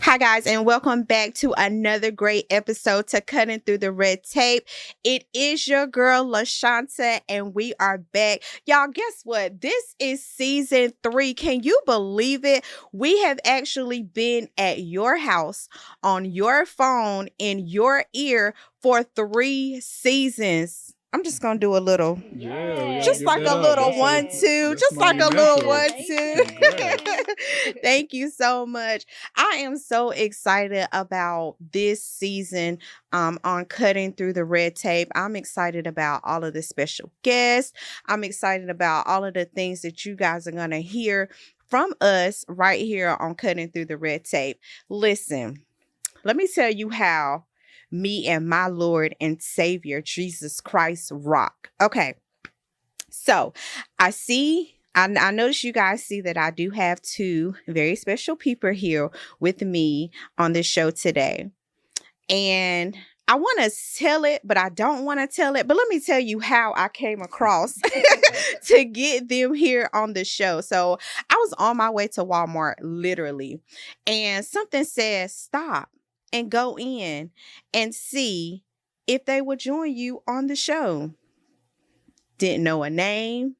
Hi, guys, and welcome back to another great episode to Cutting Through the Red Tape. It is your girl, Shonta, and we are back. Y'all, guess what? This is season 3. Can you believe it? We have actually been at your house, on your phone, in your ear for 3 seasons. I'm just going to do a little, just like a little 1, 2, just like a little 1, 2. Thank you so much. I am so excited about this season on Cutting Through the Red Tape. I'm excited about all of the special guests. I'm excited about all of the things that you guys are going to hear from us right here on Cutting Through the Red Tape. Listen, let me tell you how me and my Lord and Savior, Jesus Christ, rock. Okay. So I notice you guys see that I do have 2 very special people here with me on this show today. And I want to tell it, but I don't want to tell it. But let me tell you how I came across to get them here on the show. So I was on my way to Walmart, literally, and something says stop and go in and see if they would join you on the show. Didn't know a name,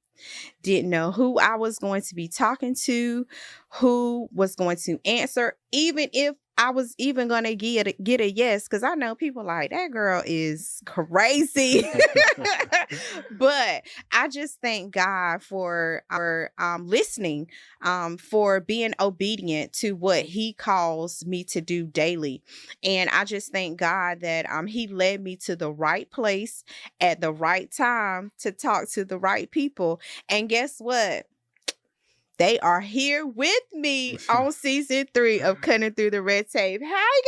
didn't know who I was going to be talking to, who was going to answer, even if I was even going to get a yes, because I know people like, that girl is crazy. But I just thank God for listening, for being obedient to what he calls me to do daily. And I just thank God that he led me to the right place at the right time to talk to the right people. And guess what? They are here with me on season 3 of Cutting Through the Red Tape. Hi,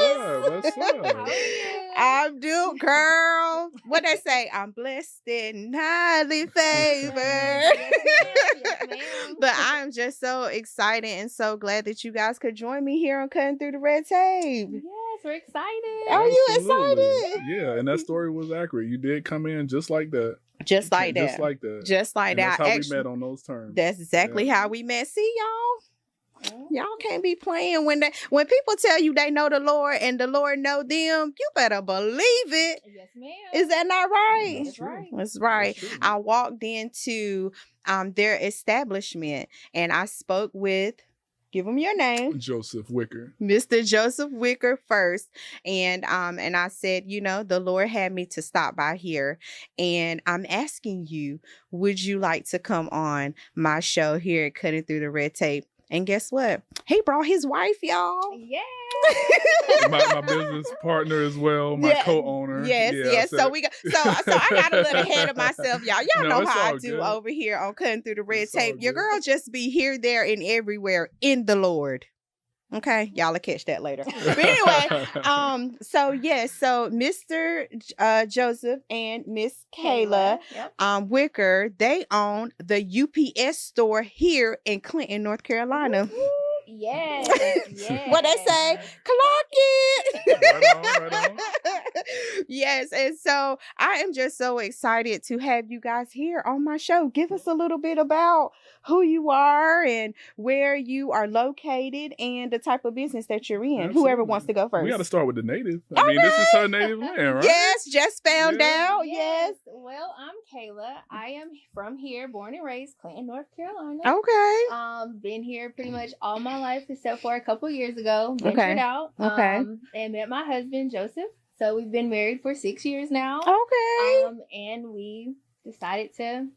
guys. What's up? How are you? I'm doing, girl. What they say? I'm blessed and highly favored. Yes, ma'am. But I'm just so excited and so glad that you guys could join me here on Cutting Through the Red Tape. Yes, we're excited. Are you Absolutely. excited? Yeah, and that story was accurate. You did come in just like that. Just like that. Just like that. Just like And that. that's how we met on those terms. That's exactly how we met. See, y'all can't be playing when people tell you they know the Lord and the Lord know them. You better believe it. Yes, ma'am. Is that not right? That's right. That's right. That's true. I walked into their establishment and I spoke with, give them your name, Joseph Wicker. Mr. Joseph Wicker first. And I said, the Lord had me to stop by here. And I'm asking you, would you like to come on my show here at Cutting Through the Red Tape? And guess what? He brought his wife, y'all. Yeah. my business partner as well, my co-owner. Yes. So I got a little ahead of myself, y'all. Y'all know it's how I all do good. over here on Cutting Through the Red It's all Tape. Your good. girl just be here, there, and everywhere in the Lord. Okay, y'all will catch that later. But anyway, so Mr. Joseph and Miss Kayla Wicker, they own the UPS store here in Clinton, North Carolina. Yes. What they say? Clock it. Right on. Yes, and so I am just so excited to have you guys here on my show. Give us a little bit about who you are and where you are located and the type of business that you're in. Absolutely. Whoever wants to go first. We got to start with the native. I mean, this is her native land, right? Yes, just found Yeah. out. Yes. Well, I'm Kayla. I am from here, born and raised, Clinton, North Carolina. Okay. Been here pretty much all my life except for a couple years ago. Okay. Ventured out. Okay. And met my husband, Joseph. So we've been married for 6 years now. Okay. And we decided to,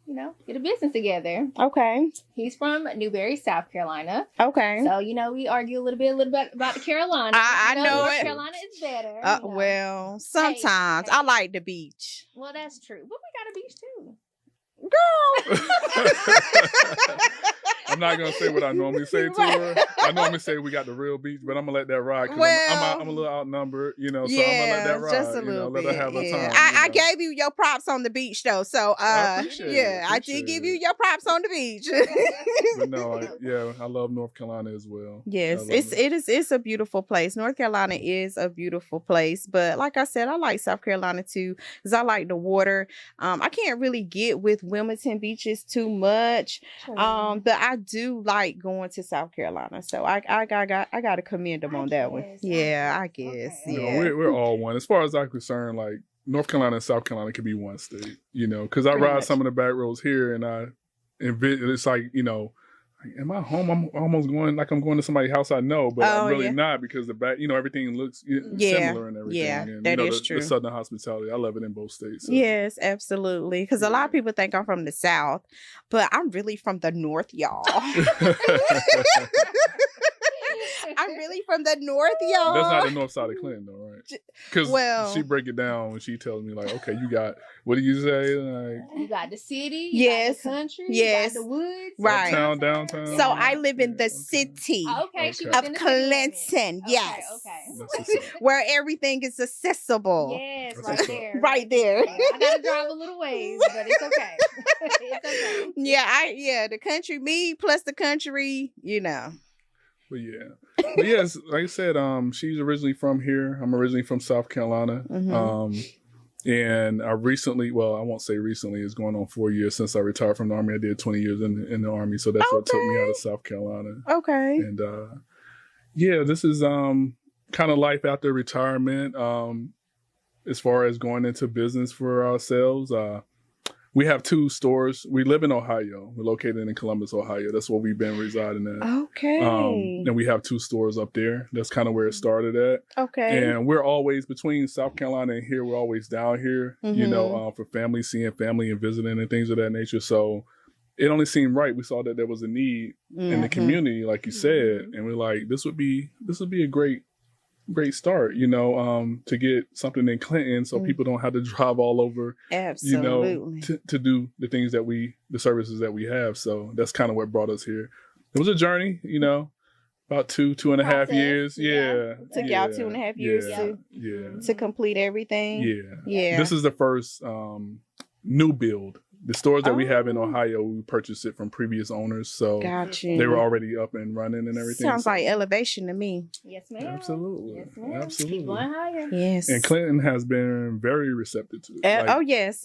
get a business together. Okay. He's from Newberry, South Carolina. Okay. So, we argue a little bit about the Carolina. I know North it. Carolina is better. Well, sometimes Hey. I like the beach. Well, that's true. But we got a beach too. Girl. I'm not going to say what I normally say to her. I normally say we got the real beach, but I'm going to let that ride because Well, I'm a little outnumbered, so I'm going to yeah, let that ride. just a little let bit. her have her Yeah. time. I gave you your props on the beach though, so I appreciate it. I did give you your props on the beach. But no, I love North Carolina as well. Yes, I love it's a beautiful place. North Carolina is a beautiful place, but like I said, I like South Carolina too because I like the water. I can't really get with Wilmington beaches too much, but I do like going to South Carolina, so I got to commend them on that one. Yeah, I guess. Okay. Yeah, we're all one. As far as I'm concerned, like North Carolina and South Carolina could be one state, because I Pretty ride much. some of the back roads here and it's like, like, am I home? I'm almost going like I'm going to somebody's house I know, but I'm really not because the back, everything looks similar and everything. Yeah, and, that is true. The Southern hospitality, I love it in both states. So. Yes, absolutely. Because a lot of people think I'm from the South, but I'm really from the North, y'all. I'm really from the North, y'all. That's not the north side of Clinton, though, right? Because she break it down when she tells me, like, okay, you got, what do you say? Like, you got the city, yes, you got the country, yes, you got the woods, right? Uptown, downtown. So I live in the city of Clinton, yes, okay. where everything is accessible. Yes, right there. Yeah, I gotta drive a little ways, but it's okay. It's okay. Yeah, the country, me plus the country, But yes, like I said, she's originally from here. I'm originally from South Carolina. Mm-hmm. And I recently, well, I won't say recently, it's going on 4 years since I retired from the Army. I did 20 years in the Army. So that's what took me out of South Carolina. Okay. And this is kind of life after retirement. As far as going into business for ourselves, we have 2 stores. We live in Ohio. We're located in Columbus, Ohio. That's where we've been residing at. Okay. And we have 2 stores up there. That's kind of where it started at. Okay. And we're always between South Carolina and here. We're always down here, for family, seeing family and visiting and things of that nature. So it only seemed right. We saw that there was a need in the community, like you said, and we're like, this would be a great start, to get something in Clinton so people don't have to drive all over, absolutely, to do the things the services that we have. So that's kind of what brought us here. It was a journey, about 2.5 years. Yeah. Took y'all 2.5 years to complete everything. Yeah. This is the first new build. The stores that we have in Ohio, we purchased it from previous owners, so they were already up and running and everything. Sounds like elevation to me. Yes, ma'am. Absolutely. Yes, ma'am. Absolutely. Keep going higher. Yes. And Clinton has been very receptive to it. Yes.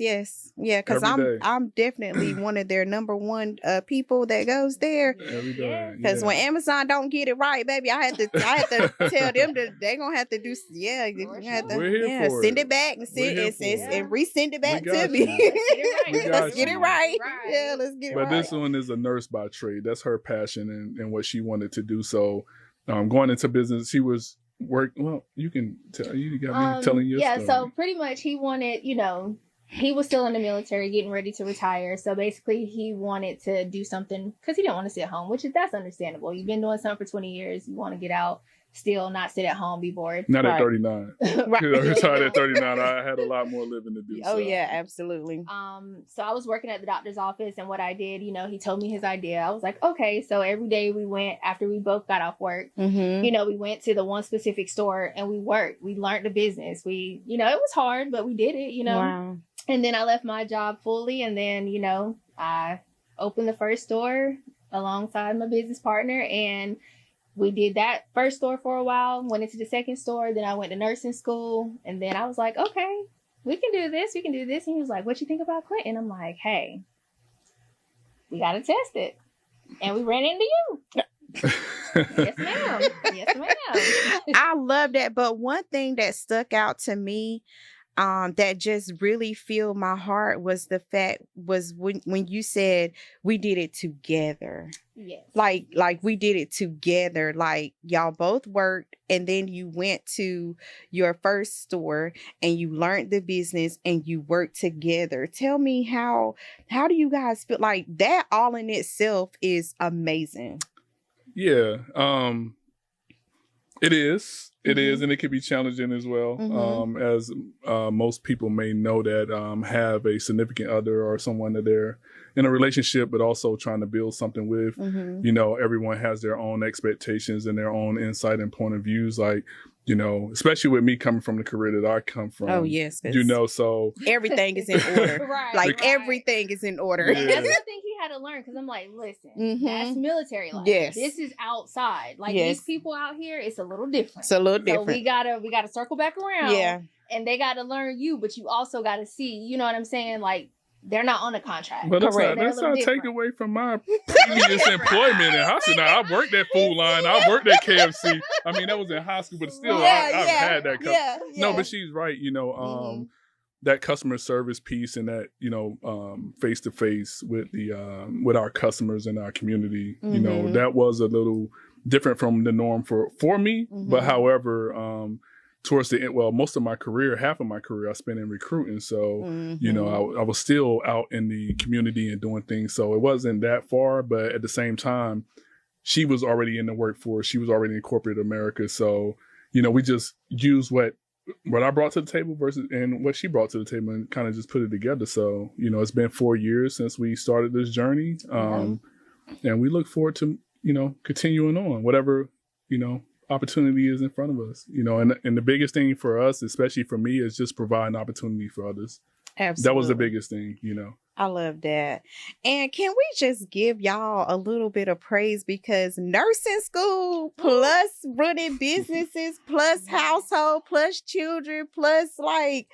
Yeah, because I'm definitely one of their number one people that goes there. Every day. Because when Amazon don't get it right, baby, I had to tell them that they're gonna have to do. Yeah, you have to. We're here for send it. it back and and resend it back to you. me. Let's get it right. Yeah, let's get it right. But this one is a nurse by trade. That's her passion and what she wanted to do. So going into business, she was well, you can tell. You got me telling you. Yeah, so pretty much he wanted, he was still in the military, getting ready to retire. So basically, he wanted to do something because he didn't want to sit at home, that's understandable. You've been doing something for 20 years. You want to get out, still not sit at home, be bored. Not at 39. Right. I retired at 39. I had a lot more living to do. Oh, yeah, absolutely. So I was working at the doctor's office, and what I did, he told me his idea. I was like, okay. So every day we went, after we both got off work, we went to the one specific store and we worked. We learned the business. We, it was hard, but we did it, Wow. And then I left my job fully, and then, I opened the first store alongside my business partner, and we did that first store for a while, went into the second store, then I went to nursing school, and then I was like, okay, we can do this. And he was like, what you think about Clinton? I'm like, hey, we got to test it. And we ran into you. Yes, ma'am. Yes, ma'am. I love that. But one thing that stuck out to me that just really filled my heart was the fact was when you said we did it together. Yes. Like we did it together. Like y'all both worked and then you went to your first store and you learned the business and you worked together. Tell me how do you guys feel? Like that all in itself is amazing. Yeah. It is. It is, and it can be challenging as well. As most people may know that have a significant other or someone that they're in a relationship, but also trying to build something with. Everyone has their own expectations and their own insight and point of views. Like, especially with me coming from the career that I come from. Oh, yes. So everything is in order. Everything is in order. Yeah. That's the thing he had to learn, because I'm like, listen, that's military life. Yes. This is outside. Like these people out here, it's a little different. It's a little different. So we gotta circle back around. Yeah. And they gotta learn you, but you also gotta see, you know what I'm saying? Like, they're not on a contract. But that's Correct. not take away from my previous employment in high school. Now, I worked at Food Line. I worked at KFC. I mean, that was in high school, but still, I've had that. No, but she's right. You know, that customer service piece and that, you know, face to face with the with our customers and our community. You know, that was a little different from the norm for me. But however, towards the end, well, most of my career, half of my career, I spent in recruiting. So, you know, I was still out in the community and doing things. So it wasn't that far, but at the same time, she was already in the workforce. She was already in corporate America. So, you know, we just used what I brought to the table versus and what she brought to the table and kind of just put it together. So, you know, it's been 4 years since we started this journey. And we look forward to, you know, continuing on whatever, you know, opportunity is in front of us, you know, and the biggest thing for us, especially for me, is just providing opportunity for others. Absolutely. That was the biggest thing, you know. I love that. And can we just give y'all a little bit of praise because nursing school plus running businesses plus household plus children plus like.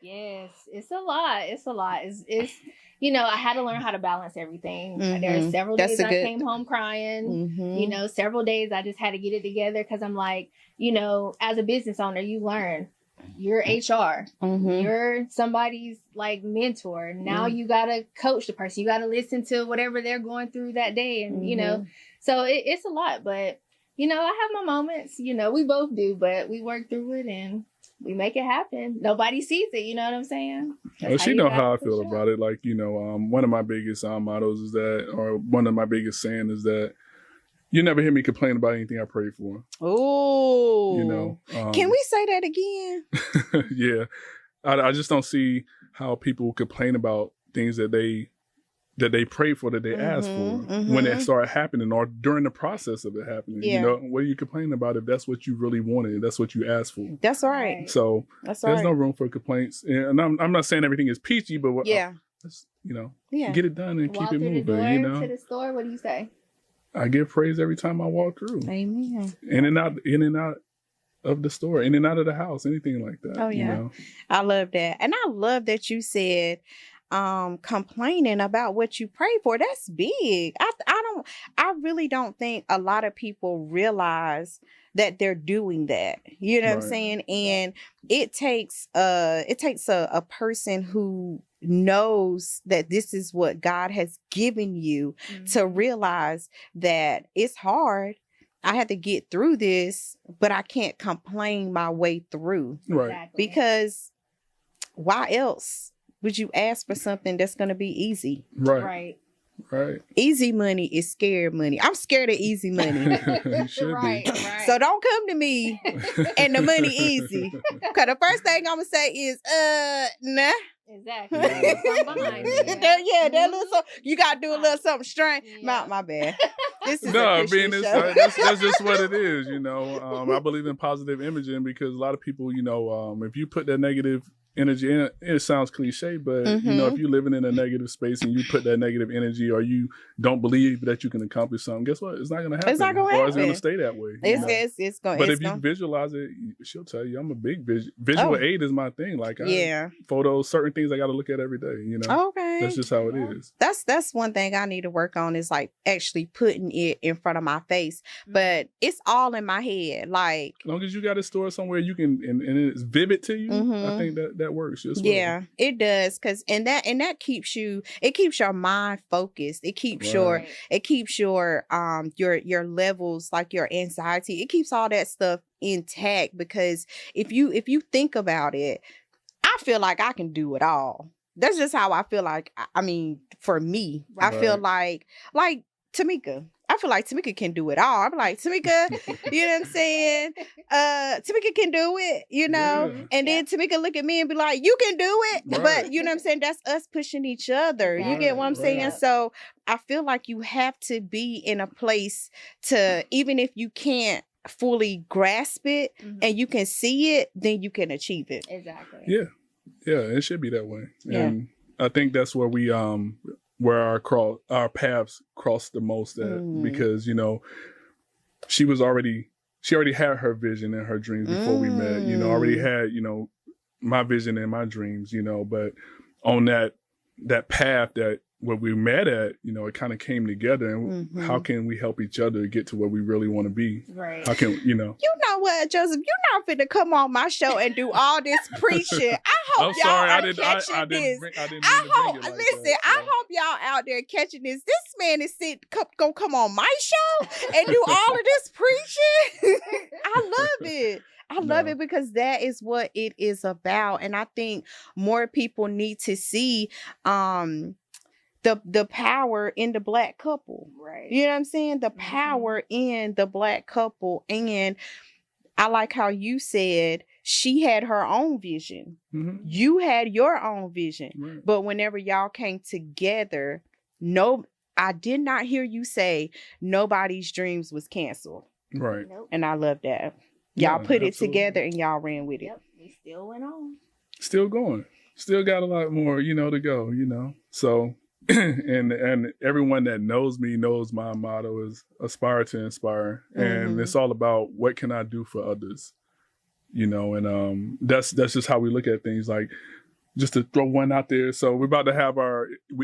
Yes, it's a lot. It's a lot. It's you know, I had to learn how to balance everything. There are several days I came home crying. You know, several days I just had to get it together because I'm like, you know, as a business owner, you learn. You're HR. You're somebody's like mentor. Now you gotta coach the person. You gotta listen to whatever they're going through that day, and you know, so it's a lot. But you know, I have my moments. You know, we both do, but we work through it and we make it happen. Nobody sees it. You know what I'm saying? Well, she know how I feel about it. Like, you know, one of my biggest mottos is that, or one of my biggest saying is that, you never hear me complain about anything I prayed for. Oh, you know, can we say that again? Yeah, I just don't see how people complain about things that they pray for, that they ask for, when it started happening or during the process of it happening. You know, what are you complaining about if that's what you really wanted, if that's what you asked for? That's right. So there's no room for complaints. And I'm not saying everything is peachy, but let's, you know, get it done and keep it moving. You know, to the store. What do you say? I give praise every time I walk through. Amen. In and out of the store, in and out of the house, anything like that. Oh yeah, you know? I love that, and I love that you said complaining about what you pray for. That's big. I really don't think a lot of people realize that they're doing that. You know what I'm saying? And it takes a person who knows that this is what God has given you to realize that it's hard. I had to get through this, but I can't complain my way through. Right. Exactly. Because why else would you ask for something that's going to be easy? Right. Easy money is scared money. I'm scared of easy money. You should be. So don't come to me and the money easy. Because the first thing I'm going to say is, nah. Exactly. That little you got to do a little something strange. My bad. This is I mean, that's just what it is, you know. I believe in positive imaging because a lot of people, you know, if you put that negative energy in it sounds cliche, but you know, if you're living in a negative space and you put that negative energy or you don't believe that you can accomplish something, guess what? It's not going to happen. It's not going to happen. Or it's going to stay that way. It's going. But if you visualize it, she'll tell you, I'm a big visual aid is my thing. Like, photos, certain things I got to look at every day, you know? Okay. That's just how it is. That's one thing I need to work on is like actually putting it in front of my face. But it's all in my head. Like, as long as you got it stored somewhere you can, and it's vivid to you, I think that works. Just yeah, it does. Cause and that keeps your mind focused. It keeps your levels, like your anxiety. It keeps all that stuff intact because if you think about it, I feel like I can do it all. That's just how I feel like. I mean, for me, I feel like Tamika. I feel like Tamika can do it all. I'm like, Tamika, you know what I'm saying? Tamika can do it, you know? Yeah. And then Tamika look at me and be like, you can do it. Right. But you know what I'm saying? That's us pushing each other. Right. You get what I'm saying? So I feel like you have to be in a place to, even if you can't fully grasp it and you can see it, then you can achieve it. Exactly. Yeah. Yeah, it should be that way. And I think that's where we where our paths crossed the most at, because, you know, she already had her vision and her dreams before we met, you know, already had, you know, my vision and my dreams, you know, but on that that path that where we met at, you know, it kind of came together, and how can we help each other get to where we really want to be? Right. How can, you know? You know what, Joseph? You're not finna come on my show and do all this preaching. I hope y'all are catching this. I hope y'all out there catching this. This man is gonna come on my show and do all of this preaching. I love it. I love it because that is what it is about. And I think more people need to see the power in the Black couple. Right. You know what I'm saying? The power in the Black couple. And I like how you said she had her own vision. You had your own vision. Right. But whenever y'all came together, I did not hear you say nobody's dreams was canceled. Right. Nope. And I love that. Y'all put it together and y'all ran with it. Yep. We still went on. Still going. Still got a lot more, you know, to go, you know. So, and everyone that knows me knows my motto is aspire to inspire. And it's all about what can I do for others, you know, and that's just how we look at things. Like, just to throw one out there. So we're about to have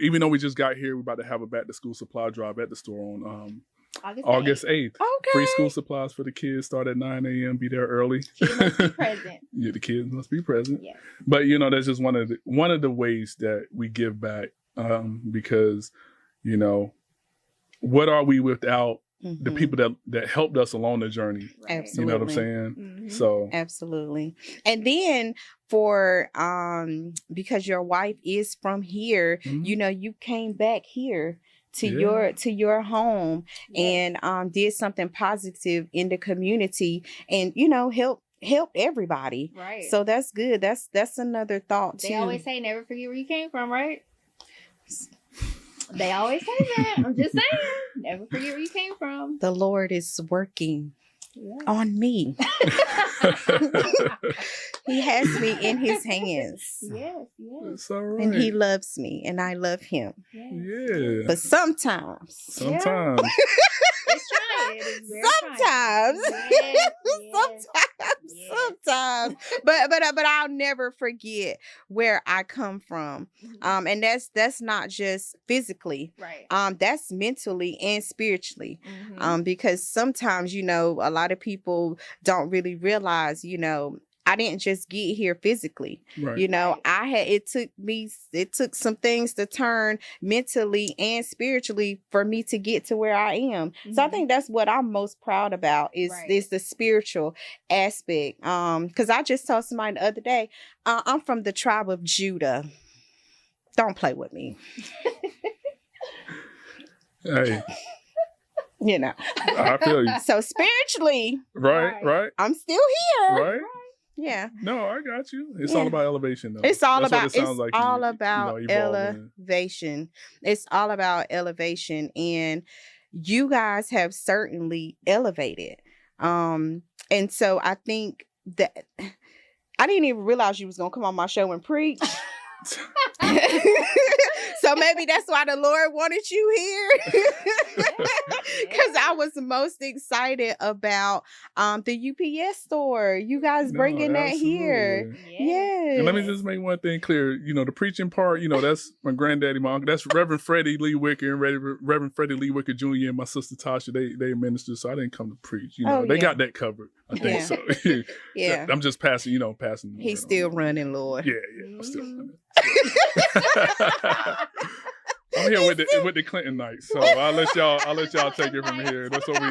even though we just got here, we're about to have a back to school supply drive at the store on August 8th. Okay. Free school supplies for the kids start at 9 a.m. Be there early. Kids must be present. Yeah, the kids must be present. Yes. But, you know, that's just one of the ways that we give back because, you know, what are we without the people that helped us along the journey? Right. Absolutely. You know what I'm saying? So absolutely. And then for because your wife is from here, you know, you came back here to your home and did something positive in the community and, you know, help everybody. Right. So that's good. That's another thought too. They always say never forget where you came from, right? They always say that. I'm just saying. Never forget where you came from. The Lord is working on me. He has me in his hands. Yes. it's all right. And he loves me and I love him. Yes. Yeah. But sometimes. It's trying. It's very Sometimes. Sometimes. But I'll never forget where I come from. And that's not just physically. Right. That's mentally and spiritually. Because sometimes, you know, a lot of people don't really realize, you know, I didn't just get here physically. Right. You know, it took some things to turn mentally and spiritually for me to get to where I am. So I think that's what I'm most proud about is the spiritual aspect. Because I just told somebody the other day, I'm from the tribe of Judah. Don't play with me. Hey. You know. I feel you. So spiritually. Right. I'm still here. Right. Yeah. No, I got you. It's all about elevation, though. It's all That's about what it sounds like elevation. It's all about elevation, and you guys have certainly elevated. And so I think that I didn't even realize you was gonna come on my show and preach. So maybe that's why the Lord wanted you here. Because I was most excited about the UPS store. You guys bringing that here. Yeah. And let me just make one thing clear. You know, the preaching part, you know, that's my granddaddy, my uncle. That's Reverend Freddie Lee Wicker and Reverend Freddie Lee Wicker Jr. and my sister Tasha. They ministers, so I didn't come to preach. You know, they got that covered. I think so. Yeah. I'm just passing. He's still running, Lord. Yeah. I'm still running. I'm here with the Clinton Knights, so I'll let y'all take it from here. That's what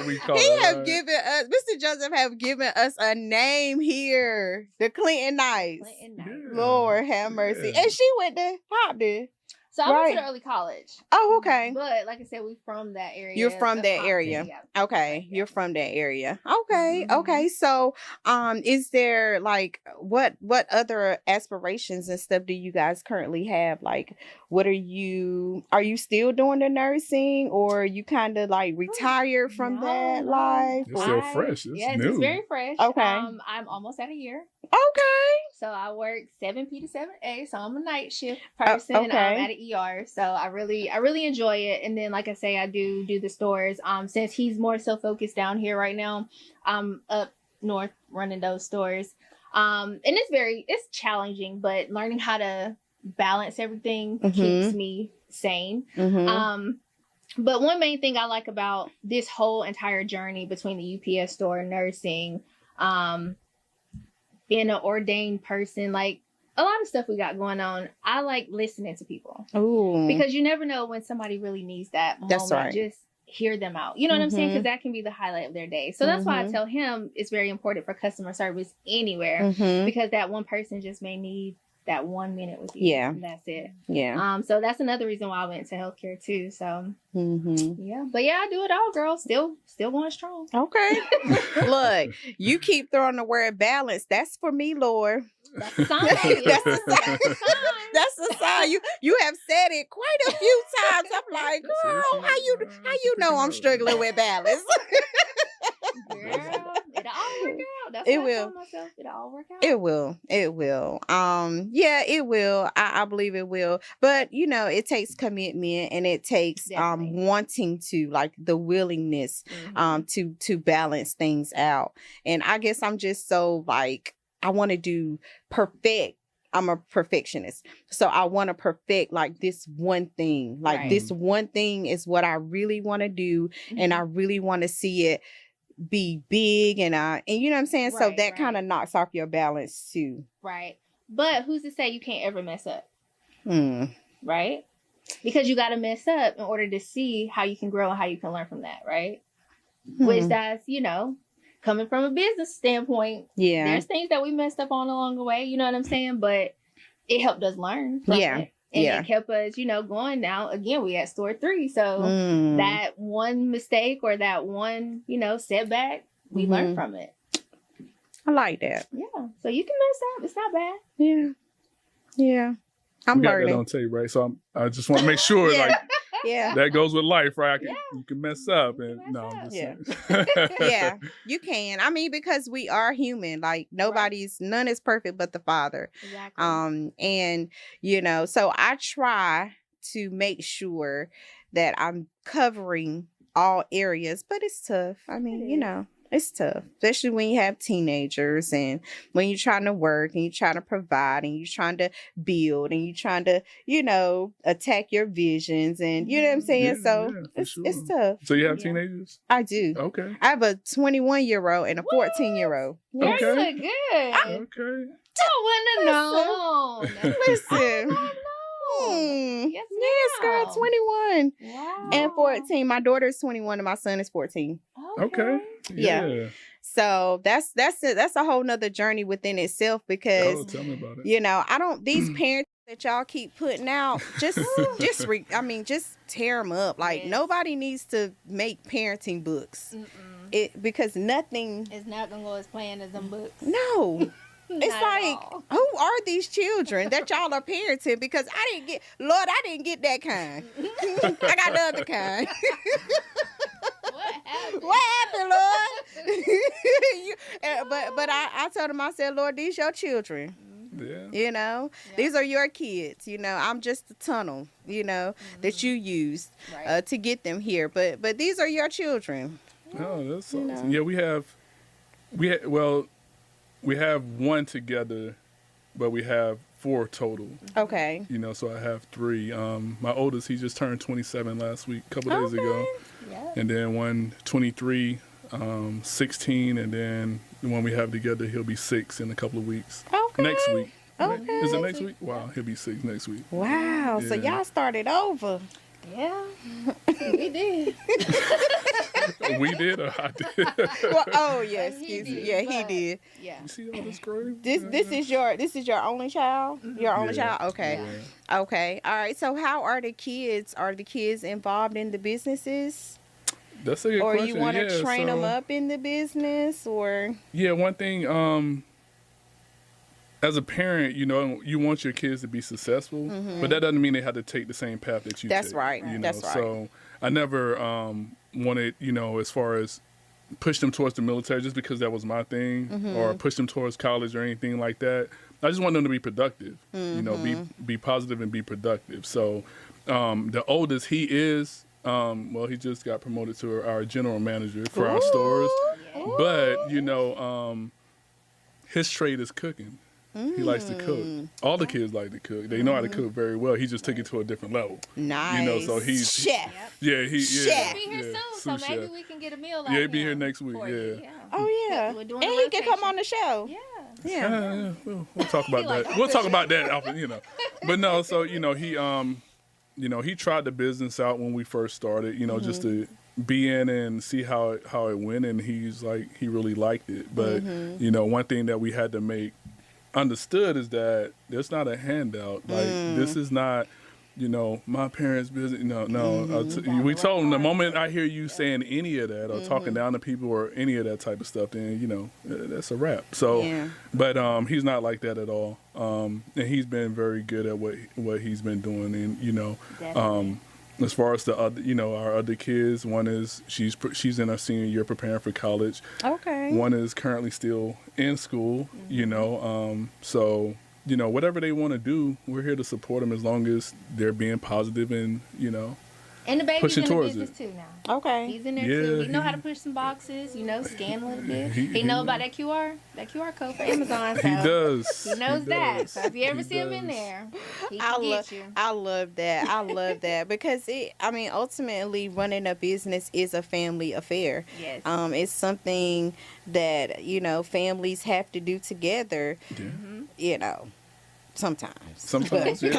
we call it. Given us, Mr. Joseph have given us a name here, the Clinton Knights. Yeah. Lord have mercy. And she went to Hopton. So I went to the early college. Oh, okay. But like I said, we're from that area. You're from that area. Yeah. Okay. You're from that area. Okay. Okay. So is there like what other aspirations and stuff do you guys currently have? Like are you still doing the nursing or you kind of like retired from that life? It's still fresh. It's new. It's very fresh. Okay. I'm almost at a year. Okay. So I work 7P to 7A, so I'm a night shift person. Okay. I'm at an ER, so I really enjoy it. And then, like I say, I do the stores. Since he's more so focused down here right now, I'm up north running those stores. And it's challenging, but learning how to balance everything keeps me sane. But one main thing I like about this whole entire journey between the UPS store, nursing, being an ordained person, like a lot of stuff we got going on, I like listening to people. Ooh. Because you never know when somebody really needs that moment. That's right. Just hear them out. You know what I'm saying? Because that can be the highlight of their day. So that's why I tell him it's very important for customer service anywhere, because that one person just may need that 1 minute with you. Yeah. And that's it. Yeah. So that's another reason why I went into healthcare too. So yeah. But yeah, I do it all, girl. Still going strong. Okay. Look, you keep throwing the word balance. That's for me, Lord. That's a sign. That's a sign. That's a sign. You have said it quite a few times. I'm like, girl, how you know I'm struggling with balance? Girl, it'll all work out. That's It what I will. tell myself. It'll all work out. It will. It will. Yeah, it will. I believe it will. But you know, it takes commitment and it takes Definitely. wanting to, like the willingness to balance things out. And I guess I'm just so like I want to do perfect. I'm a perfectionist. So I want to perfect like this one thing. Like Right. this one thing is what I really want to do. And I really want to see it be big and you know what I'm saying? So Right, that right. kind of knocks off your balance too. Right. But who's to say you can't ever mess up? Mm. Right? Because you got to mess up in order to see how you can grow and how you can learn from that, right? Which that's, you know, coming from a business standpoint, Yeah. there's things that we messed up on along the way, you know what I'm saying? But it helped us learn from Yeah. it. And Yeah. it kept us, you know, going now. Again, we at store 3. So that one mistake or that one, you know, setback, we learned from it. I like that. Yeah. So you can mess up. It's not bad. Yeah. Yeah. I'm We got learning. that on tape, right? So I just want to make sure, Yeah. like, Yeah. that goes with life, right? You can mess up, and can mess I'm up. just Yeah. saying. Yeah, you can. I mean, because we are human. Like none is perfect but the Father. Exactly. And you know, so I try to make sure that I'm covering all areas, but it's tough. I mean, you know, it's tough, especially when you have teenagers and when you're trying to work and you're trying to provide and you're trying to build and you're trying to, you know, attack your visions and you know what I'm saying? Yeah, So yeah, for it's sure. tough. So you have Yeah. teenagers? I do. Okay. I have a 21-year-old and a 14-year-old. Girl, Okay. you look good. Okay. I wouldn't have known. Listen. Yes, Yes, girl, ma'am. 21 Wow. and 14. My daughter's 21 and my son is 14. Okay. Yeah. Yeah. So that's it. That's a whole nother journey within itself because Oh, tell me about it. you know, I don't these parents that y'all keep putting out just tear them up. Like Yes. nobody needs to make parenting books. Because nothing It's not gonna go as planned as them books. no. It's Not at like, all. who are these children that y'all are parenting? Because I didn't get that kind. I got the other kind. What happened? What happened, Lord? But I told him, I said, Lord, these your children. Yeah. You know, these are your kids. You know, I'm just the tunnel, you know, that you used Right. to get them here. But these are your children. Oh, that's awesome. know. Yeah, we have one together, but we have 4 total. Okay. You know, so I have 3. My oldest, he just turned 27 last week, a couple days ago. Yeah. And then one 23, 16, and then the one we have together, he'll be 6 in a couple of weeks. Okay. Next week. Okay. Is it next week? Wow, he'll be 6 next week. Wow. So Yeah. y'all started over. Yeah. We did. We did or I did? Well, oh yeah, He excuse me. did, Yeah, he but- did. Yeah. You see all this grave? This is your only child? Your only Yeah. child? Okay. Yeah. Okay. All right. So how are the kids? Are the kids involved in the businesses? That's a good Or question. you want to train them so- up in the business or Yeah, one thing, as a parent, you know, you want your kids to be successful, but that doesn't mean they have to take the same path that you That's take. right. You know? That's right. So I never wanted, you know, as far as push them towards the military just because that was my thing or push them towards college or anything like that. I just want them to be productive, you know, be positive and be productive. So the oldest, he is, well, he just got promoted to our general manager for our stores. Yeah. But, you know, his trade is cooking. He likes to cook. All the kids like to cook. They know how to cook very well. He just took it to a different level. Nice. You know, so he's chef. Yeah, Chef. He'll be here soon, so maybe we can get a meal out Yeah, of he'll be him here next week. for Yeah. you. Oh yeah. We're doing And a he can come rotation. on the show. Yeah. We'll talk about that. We'll talk about that often, you know. But no, so he tried the business out when we first started, just to be in and see how it went, and he's like he really liked it. But one thing that we had to make understood is that there's not a handout. Like this is not my parents' business. No. We told him the moment I hear you saying any of that or talking down to people or any of that type of stuff, then that's a wrap. So, but he's not like that at all. And he's been very good at what he's been doing. And as far as the other, our other kids, one is she's in her senior year preparing for college. Okay. One is currently still in school. So. Whatever they want to do, we're here to support them as long as they're being positive and, And the baby's pushing in the towards business it. too now. Okay. He's in there too. He know how to push some boxes, scan a little bit. He know about that QR code for Amazon. So He does. He knows that. So if you ever see him in there, he can get you. I love that. I love that because ultimately running a business is a family affair. Yes. It's something that, families have to do together. Yeah. Sometimes. Sometimes, yeah.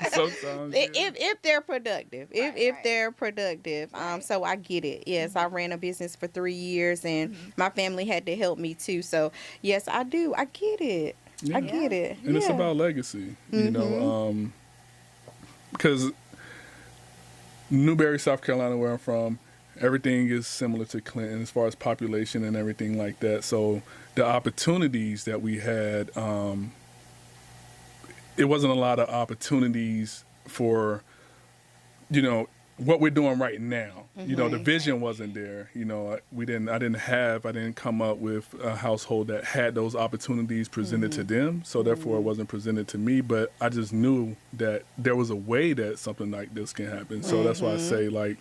Sometimes, yeah. If they're productive, if they're productive. So I get it. Yes, I ran a business for 3 years, and my family had to help me too. So yes, I do. I get it. Yeah. I get it. And it's about legacy, because Newberry, South Carolina, where I'm from, everything is similar to Clinton as far as population and everything like that. So the opportunities that we had, it wasn't a lot of opportunities for, what we're doing right now. The vision wasn't there. I didn't come up with a household that had those opportunities presented to them. So therefore it wasn't presented to me, but I just knew that there was a way that something like this can happen. So that's why I say, like,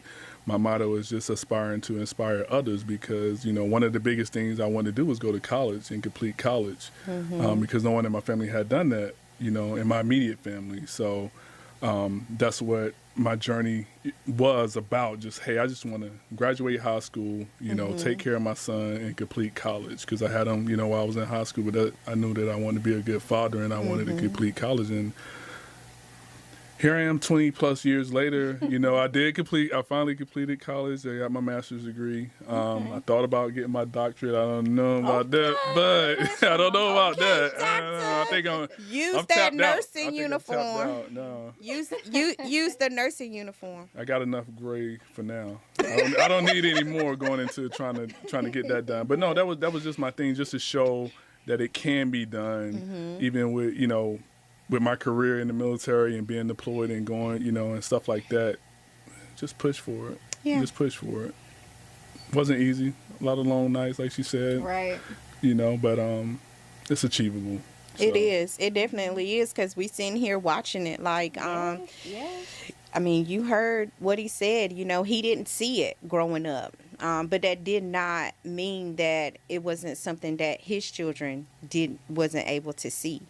my motto is just aspiring to inspire others, because, one of the biggest things I wanted to do was go to college and complete college, because no one in my family had done that, in my immediate family. So that's what my journey was about. Just, hey, I just want to graduate high school, take care of my son and complete college, because I had him, while I was in high school, but I knew that I wanted to be a good father and I wanted to complete college. And here I am 20 plus years later. I finally completed college. I got my master's degree. I thought about getting my doctorate. I don't know about that, but I don't know about that. I think I'm that tapped out. nursing uniform. No. Use the nursing uniform. I got enough gray for now. I don't need any more going into trying to get that done. But no, that was just my thing, just to show that it can be done, even with with my career in the military and being deployed and going, and stuff like that. Just push for it. Yeah. Just push for it. Wasn't easy. A lot of long nights, like she said. Right. But it's achievable. So. It is. It definitely is, because we sitting here watching it. Like, Yes. I mean, you heard what he said. He didn't see it growing up. But that did not mean that it wasn't something that his children wasn't able to see.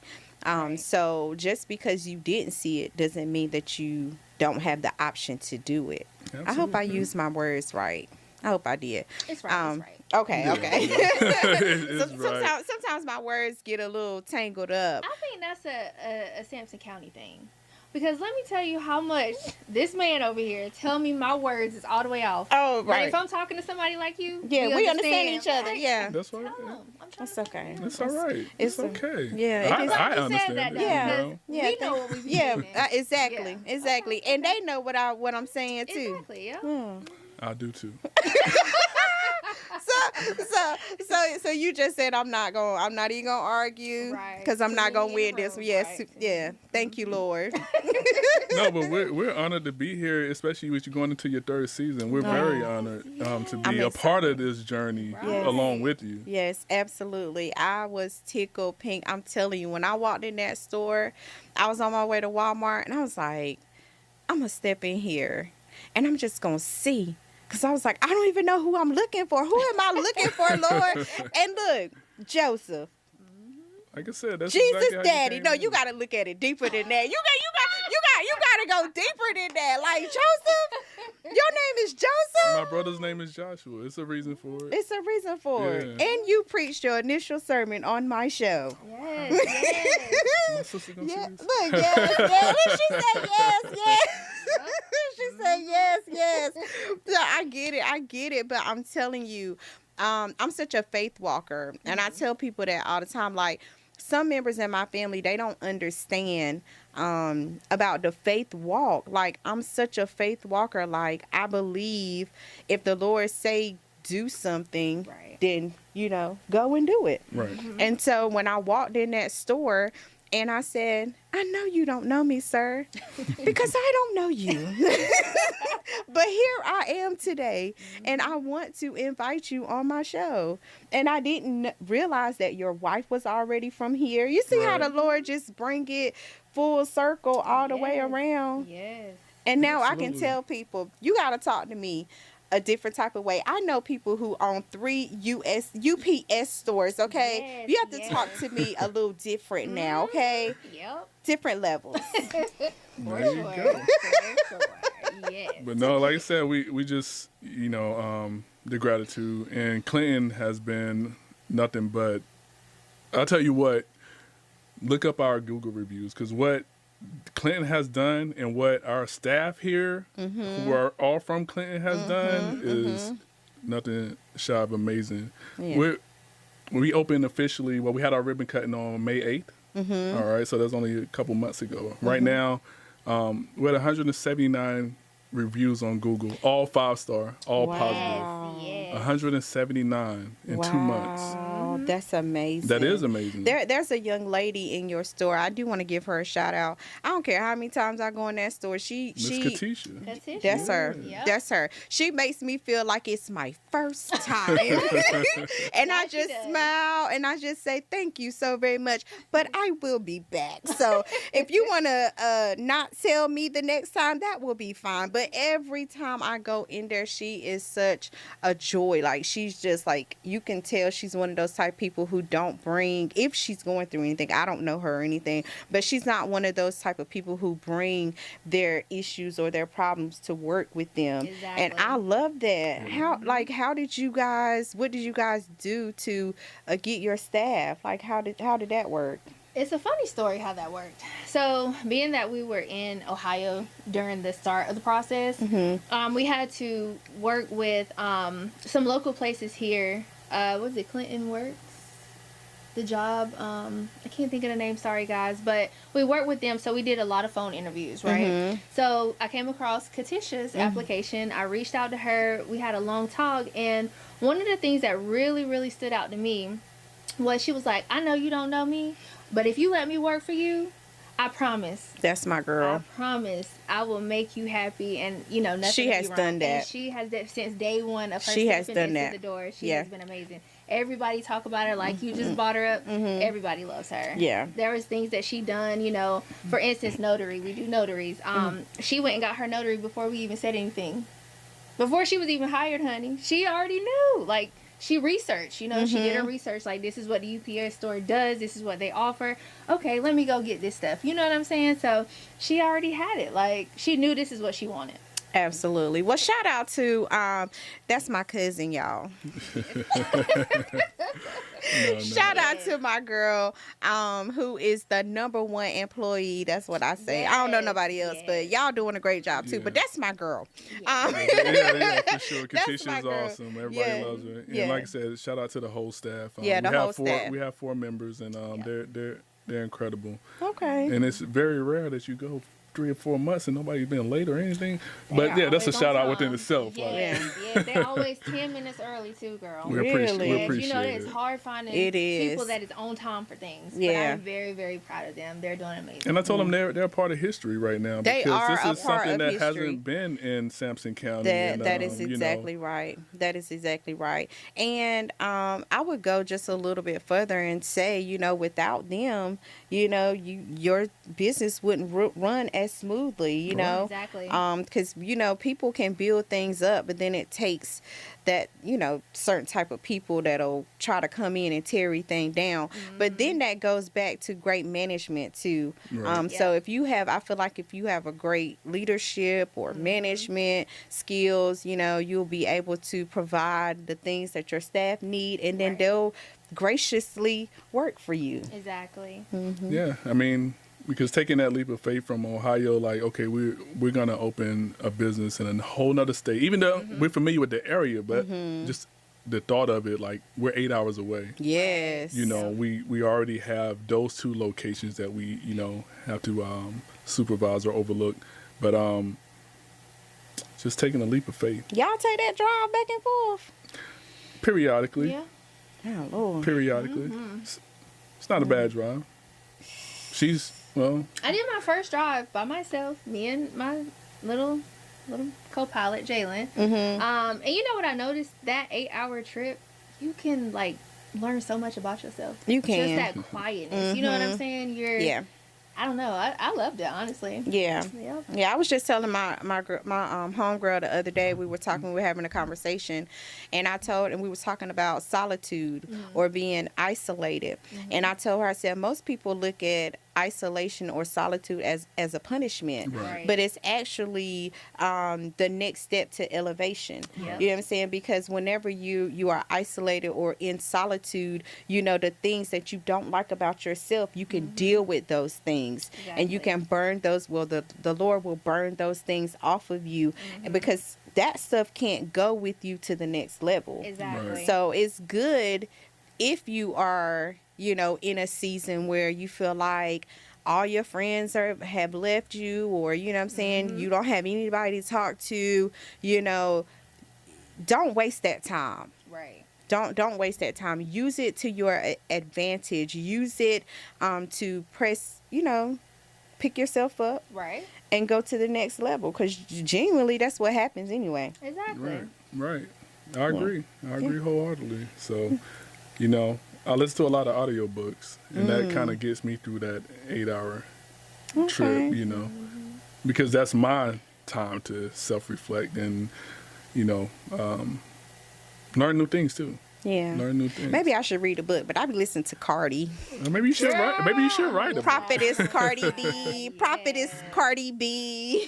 So just because you didn't see it doesn't mean that you don't have the option to do it. Absolutely. I hope I used my words right. I hope I did. It's right. It's right. Okay. It's right. Sometimes my words get a little tangled up. I think that's a Sampson County thing. Because let me tell you how much this man over here tell me my words is all the way off. Oh, But right. if I'm talking to somebody like you, We understand each other. Yeah. That's all right. Tell 'em. I'm trying That's to okay. It's all right. It's okay. Yeah, it is. I You understand said that, it. though, Yeah. because Yeah, we know what we be Yeah, doing. exactly. Yeah. Exactly. And they know what I'm saying too. Exactly, yeah. I do too. So you just said I'm not even gonna argue, Right. because I'm not gonna win this. Right. Yes, yeah. Thank you, Lord. No, but we're honored to be here, especially with you going into your third season. We're very honored to be a part of this journey along with you. Yes, absolutely. I was tickled pink. I'm telling you, when I walked in that store, I was on my way to Walmart, and I was like, I'm gonna step in here, and I'm just gonna see. Because I was like, I don't even know who I'm looking for. Who am I looking for, Lord? And look, Joseph. Like I said, that's Jesus exactly how Daddy. came No, in. you gotta look at it deeper than that. You gotta go deeper than that. Like Joseph, your name is Joseph. My brother's name is Joshua. It's a reason for it. It's a reason for it. Yeah. And you preached your initial sermon on my show. Yes, yes. My sister gonna Yeah, see this? look, yes. She said yes. She said yes. So I get it. But I'm telling you, I'm such a faith walker, and I tell people that all the time. Like, some members in my family, they don't understand about the faith walk. Like, I'm such a faith walker. Like, I believe if the Lord say do something, Right. then go and do it. Right. And so when I walked in that store and I said, I know you don't know me, sir, because I don't know you. But here I am today, and I want to invite you on my show. And I didn't realize that your wife was already from here. You see how the Lord just bring it full circle all the way around? Yes. And now I can Absolutely. tell people, you got to talk to me a different type of way. I know people who own 3 UPS stores, okay? Yes, You have to yes. talk to me a little different now, okay? Yep. Different levels. For There you sure. go. For sure. Yes. But no, like I said, we just, the gratitude. And Clinton has been nothing but, I'll tell you what, look up our Google reviews, because what Clinton has done and what our staff here, who are all from Clinton, has done is nothing shy of amazing. Yeah. We opened officially, we had our ribbon cutting on May 8th. All right, so that's only a couple months ago. Right now, we had 179 reviews on Google, all 5-star, all positive. Yes. 179 in 2 months. Wow, that's amazing. That is amazing. There's a young lady in your store. I do want to give her a shout out. I don't care how many times I go in that store. Miss She Katisha. That's her. Yep. That's her. She makes me feel like it's my first time. And I she just does. smile and I just say thank you so very much. But I will be back. So if you want to not tell me the next time, that will be fine. But every time I go in there, she is such a joy. Like, she's just like, you can tell she's one of those type of people who don't bring, if she's going through anything, I don't know her or anything, but she's not one of those type of people who bring their issues or their problems to work with them. Exactly. And I love that. What did you guys do to get your staff? Like, how did that work? It's a funny story how that worked. So, being that we were in Ohio during the start of the process, we had to work with some local places here. Was it Clinton Works? The job, I can't think of the name, sorry guys, but we worked with them, so we did a lot of phone interviews, right? So I came across Katisha's application. I reached out to her. We had a long talk, and one of the things that really, really stood out to me was she was like, I know you don't know me, but if you let me work for you, I promise. That's my girl. I promise I will make you happy, and nothing. She will has be wrong. done that. And she has that since day one of her She has stepping done into that. the door. She Yeah. has been amazing. Everybody talk about her like you just brought her up. Everybody loves her. Yeah. There was things that she done. For instance, notary. We do notaries. She went and got her notary before we even said anything. Before she was even hired, honey. She already knew. Like, she researched, she did her research, like, this is what the UPS store does, this is what they offer. Okay, let me go get this stuff. You know what I'm saying? So she already had it. Like, she knew this is what she wanted. Absolutely. Well, shout out to that's my cousin, y'all. Shout out to my girl, who is the #1 employee. That's what I say. I don't know nobody else, but y'all doing a great job too. Yeah. But that's my girl. Yeah, for sure. That's my Katisha's girl. awesome. Everybody Yeah, loves her. And yeah. like I said, shout out to the whole staff. Yeah, the we have whole staff. We have 4 members, and they're incredible. Okay. And it's very rare that you go 3 or 4 months and nobody's been late or anything. But yeah, that's a Always shout on out within time. itself. Like, Yeah, they're always 10 minutes early too, girl. we Really? appreciate that it. it's hard finding It is. people that is on time for things. Yeah. But I'm very, very proud of them. They're doing amazing. And I told them they're a part of history right now. They because are this a is part something of that history. hasn't been in Sampson County. That is exactly right. That is exactly right. And I would go just a little bit further and say, without them, your business wouldn't run as smoothly, you know. Exactly. Because, you know, people can build things up, but then it takes that, you know, certain type of people that'll try to come in and tear everything down. But then that goes back to great management too. Right. So if you have, I feel like if you have a great leadership or management skills, you know, you'll be able to provide the things that your staff need, and then they'll graciously work for you. Exactly. Yeah, I mean, because taking that leap of faith from Ohio, like, okay, we're gonna open a business in a whole nother state, even though we're familiar with the area, but just the thought of it, like, we're 8 hours away. Yes. You know, we already have those 2 locations that we, you know, have to supervise or overlook, but just taking a leap of faith. Y'all take that drive back and forth? Periodically. Yeah. Oh, Lord. Periodically. It's not a bad drive. Well, I did my first drive by myself, me and my little co-pilot, Jalen. And you know what I noticed? That 8-hour trip, you can, like, learn so much about yourself. You can. Just that quietness. You know what I'm saying? I don't know. I loved it, honestly. Yeah. Yep. Yeah, I was just telling my homegirl the other day, we were having a conversation, and we were talking about solitude or being isolated. And I told her, I said, most people look at isolation or solitude as a punishment, Right. but it's actually the next step to elevation. Yep. You know what I'm saying? Because whenever you are isolated or in solitude, you know, the things that you don't like about yourself, you can deal with those things, and you can burn those. Well, the Lord will burn those things off of you, because that stuff can't go with you to the next level. Exactly. Right. So it's good if you are, you know, in a season where you feel like all your friends have left you, or, you know what I'm saying, you don't have anybody to talk to, you know, don't waste that time. Right. Don't waste that time. Use it to your advantage. Use it to press, you know, pick yourself up Right. and go to the next level, because genuinely that's what happens anyway. Exactly. Right. I agree. I agree wholeheartedly. So, you know, I listen to a lot of audiobooks, and that kind of gets me through that 8-hour trip, you know, because that's my time to self-reflect and, you know, learn new things too. Yeah. Learn new things. Maybe I should read a book, but I be listening to Cardi. Maybe you should write. Maybe you should write a book. Prophetess Cardi B. Prophetess Cardi B.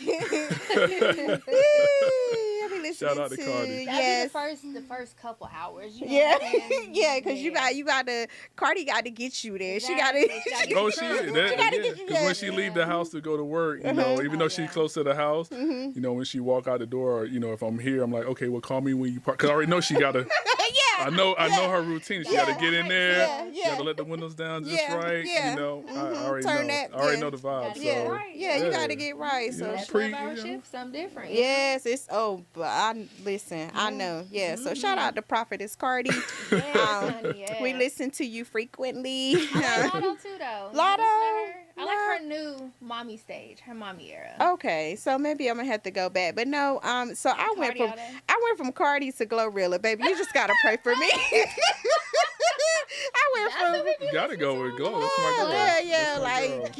I be listening Shout out to Cardi. Yes. The first couple hours. You know Yeah, what I'm saying? yeah, because you got to. Cardi got to get you there. She got to. Exactly. Oh, gotta get you because when there. she leave the house to go to work, you know, even though she's close to the house, you know, when she walk out the door, you know, if I'm here, I'm like, okay, well, call me when you park, because I already know she gotta. Yeah. I know her routine. She gotta get in there. Yeah. Gotta let the windows down just Yeah. right. Yeah. You know, I already Turn know. that- I already yeah. know the vibe. Yeah, So yeah, you got to get right. You So know, That pre- 12-hour you know. shift, something different. yes, it's but I listen. I know. Yeah. So shout out to Prophetess Cardi. Yes, honey, yes. We listen to you frequently. I like Lotto too, though. You Lotto? listen to her? I like her new mommy stage, her mommy era. Okay, so maybe I'm gonna have to go back, but no. So I went from Cardi to Glorilla, baby. You just gotta pray for me. You gotta go with Glow. That's my girl. Yeah, That's my girl. like,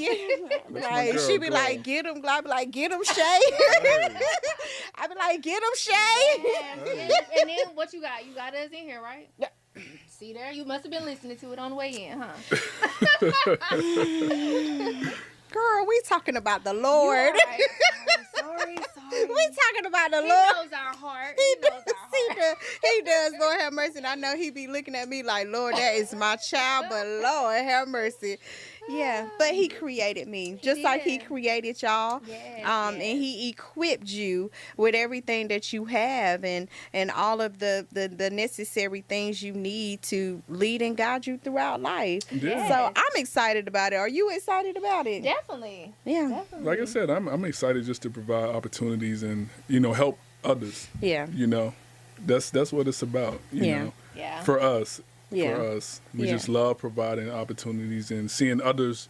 That's my girl, she be Glow. like, get him, I be like, get him, Shay. I be like, get him, Shay. Yeah. And then what you got? You got us in here, right? See there? You must have been listening to it on the way in, huh? Girl, we talking about the Lord. You all right. Sorry. We talking about the He Lord. knows our heart. He He knows does. our heart. He does. Lord have mercy. And I know he be looking at me like, Lord, that is my child, but Lord have mercy. Yeah, but he created me just like he did. created y'all. Yes, And he equipped you with everything that you have and all of the necessary things you need to lead and guide you throughout life. Yeah. So I'm excited about it. Are you excited about it? Definitely. Yeah. Definitely. Like I said, I'm excited just to provide opportunities and, you know, help others. Yeah. You know, that's what it's about. You Yeah. know, Yeah. for us. Yeah. For us, we Yeah. just love providing opportunities and seeing others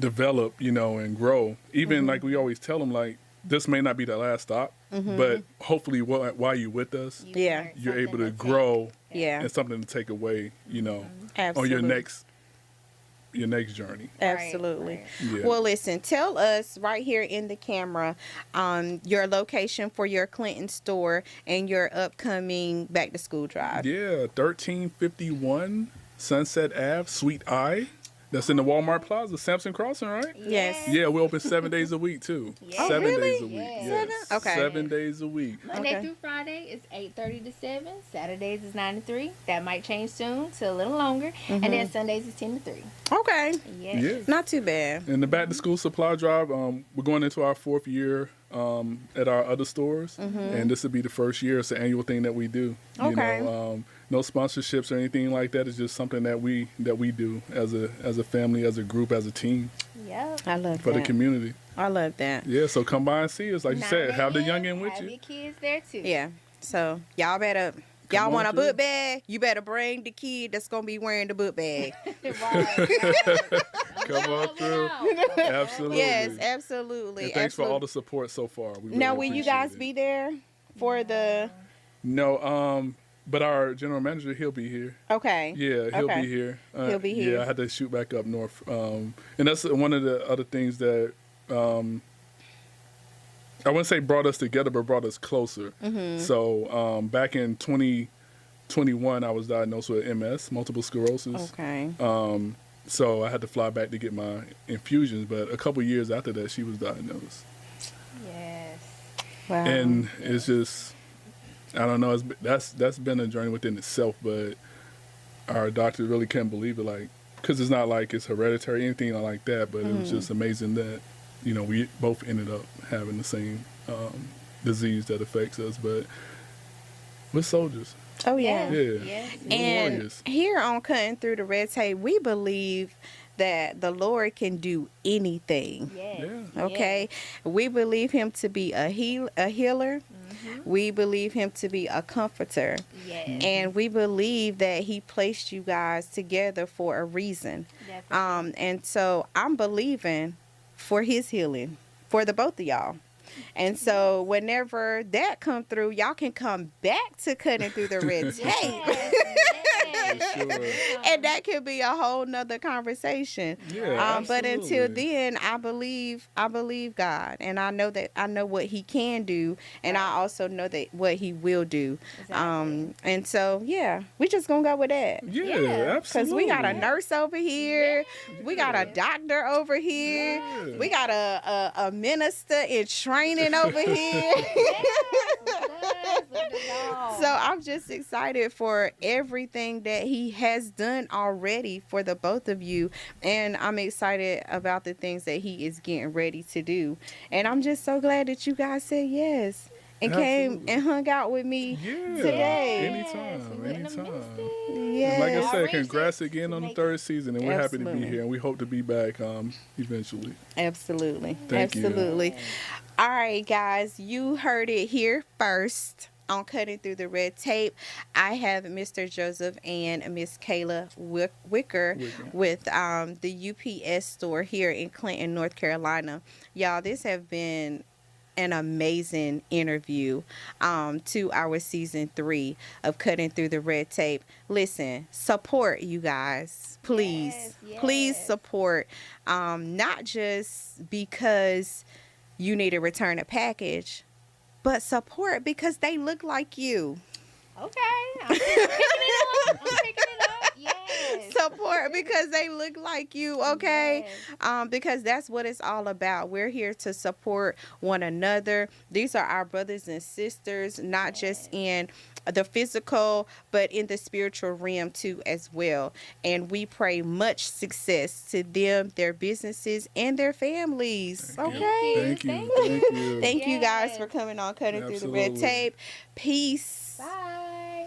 develop, you know, and grow. Even like we always tell them, like, this may not be the last stop, but hopefully while you're with us, Yeah. learned you're able something to take. grow Yeah. and something to take away, you know, on Absolutely. your next, your next journey. Absolutely. Right. Yeah. Well, listen, tell us right here in the camera your location for your Clinton store and your upcoming back to school drive. Yeah, 1351 Sunset Ave, Suite I. That's in the Walmart Plaza, Sampson Crossing, right? Yes. Yeah, we open 7 days a week too. Yes. Oh, 7 really? days a week. Yes. Yes. Okay. 7 days a week. Monday Okay. through Friday is 8:30 to 7. Saturdays is 9 to 3. That might change soon to a little longer. And then Sundays is 10 to 3. Okay. Yes. Yeah. Not too bad. And the back to school supply drive, we're going into our 4th year at our other stores, and this will be the first year. It's an annual thing that we do. Okay. You know, no sponsorships or anything like that. It's just something that we do as a family, as a group, as a team Yep. I love for that. the community. I love that. Yeah, so come by and see us. Like you 9 said, have the a.m., youngin' with have you. your kids there too. Yeah. So y'all better. Come Y'all on want a through. book bag? You better bring the kid that's gonna be wearing the book bag. Right. Come on through. Absolutely. Yes, absolutely. And thanks for all absolutely. the support so far. We Now, really will you appreciate guys it. be there for the? No, but our general manager, he'll be here. Okay. Yeah, he'll Okay. be here. He'll be here. Yeah, I had to shoot back up north. And that's one of the other things that I wouldn't say brought us together, but brought us closer. Mm-hmm. So back in 2021, I was diagnosed with MS, multiple sclerosis. Okay. So I had to fly back to get my infusions. But a couple years after that, she was diagnosed. Yes. Wow. And it's just, I don't know, that's been a journey within itself, but our doctor really couldn't believe it, like, because it's not like it's hereditary, anything like that, but it was just amazing that, you know, we both ended up having the same disease that affects us, but we're soldiers. Oh yeah. Yeah. Yes. We're And warriors. here on Cutting Through the Red Tape, we believe that the Lord can do anything. Yes. Yeah. Okay, we believe Him to be a healer. We believe Him to be a comforter, Yes. and we believe that He placed you guys together for a reason. Definitely. And so I'm believing for His healing for the both of y'all. And so whenever that come through, y'all can come back to Cutting Through the Red Tape. Yes. For sure. And that could be a whole nother conversation. Yeah, But until absolutely. then, I believe God, and I know what He can do, and I also know that what He will do. Exactly. And so yeah, we just gonna go with that. Yeah, Yeah. absolutely. Because we got a nurse over here, we got a Yeah. doctor over here, Yeah. we got a minister in training over here. So I'm just excited for everything that He has done already for the both of you. And I'm excited about the things that He is getting ready to do. And I'm just so glad that you guys said yes and came Absolutely. and hung out with me Yeah. today. Anytime. Yes. Like I I'll said, arrange congrats it again to on the make 3rd season, and we're happy to be Absolutely. here, and we hope to be back eventually. Absolutely. Thank you. Absolutely. All right, guys, you heard it here first on Cutting Through the Red Tape. I have Mr. Joseph and Miss Kayla Wicker with the UPS store here in Clinton, North Carolina. Y'all, this have been an amazing interview to our season 3 of Cutting Through the Red Tape. Listen, support you guys, please. Yes, Please yes. support. Not just because you need to return a package, but support because they look like you. Okay. I'm picking it up. Yes. Support because they look like you, okay? Yes. Because that's what it's all about. We're here to support one another. These are our brothers and sisters, not just in the physical, but in the spiritual realm too as well. And we pray much success to them, their businesses, and their families. Thank you. Okay? Thank you. Thank Thank you. Thank you guys Yes. for coming on Cutting Through the Red Absolutely. Tape. Peace. Bye.